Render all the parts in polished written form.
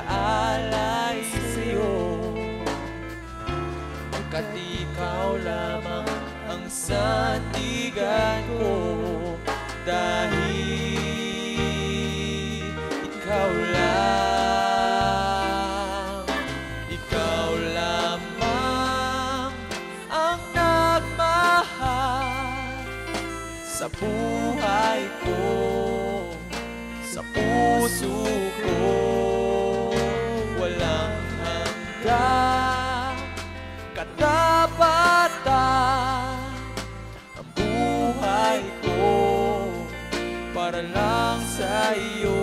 iaalay sa'yo, pagkat ikaw lamang ang sandigan ko. Dahil ikaw lamang ang nagmahal sa buhay ko, sa puso ko. Walang hanggang katapatan ang buhay ko para lang sa iyo.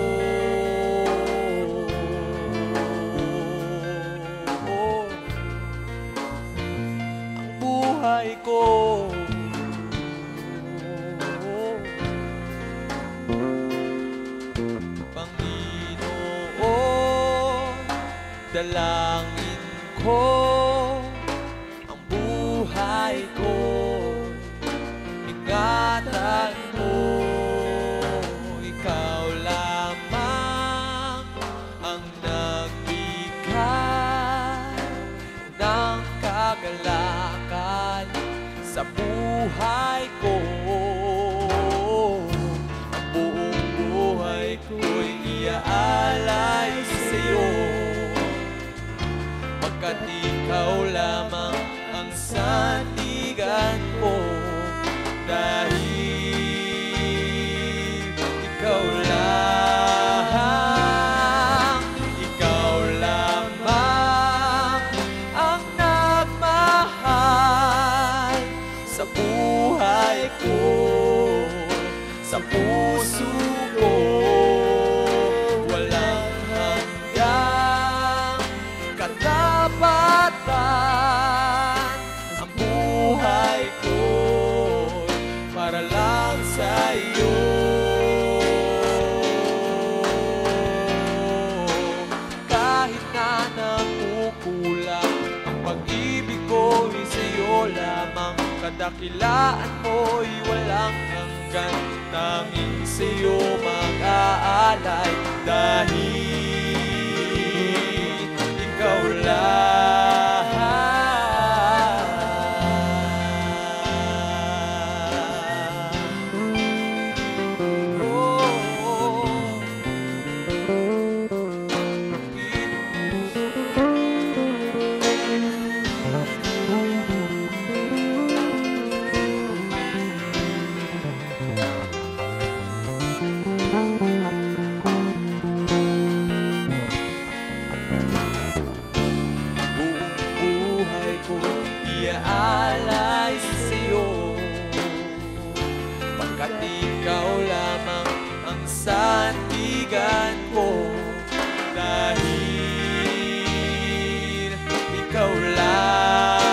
Ang buhay ko, Panginoon, dalangin ko, ang buhay ko, ingatan mo. Ikaw lamang ang nagbigay ng kagalakan sa buhay ko. Ang buong buhay ko'y iaalay sa'yo, pagkat ikaw lamang ang sandigan ko. Dahil ikaw lamang ang nagmahal sa buhay ko, sa puso ko. Walang hanggang katapatan ang buhay ko para lang sa iyo. Kahit na nakukulang ang pag-ibig ko'y sa'yo lamang, kadakilaan mo'y walang hanggan, tanging sa'yo mag-aalay. Dahil ikaw iaalay sa'yo, pagkat ikaw lamang ang sandigan ko. Dahil ikaw lamang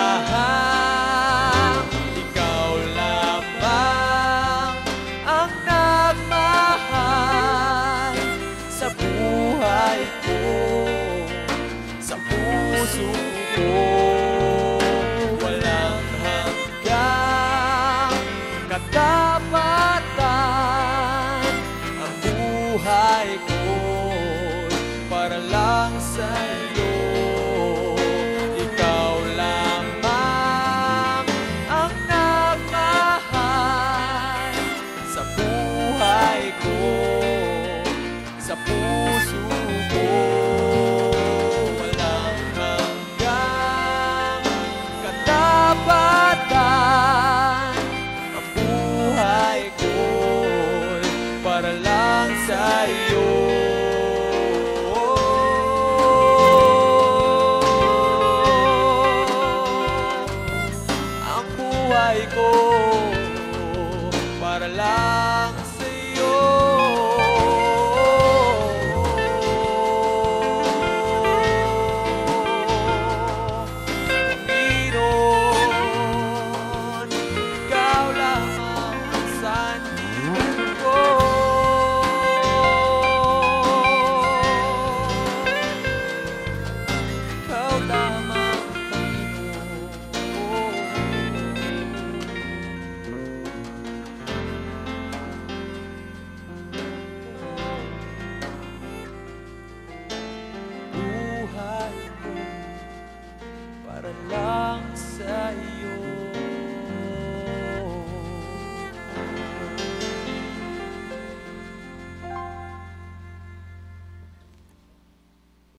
ang nagmahal sa buhay ko, sa puso ko. Katapatan ang buhay ko para lang sa iyo.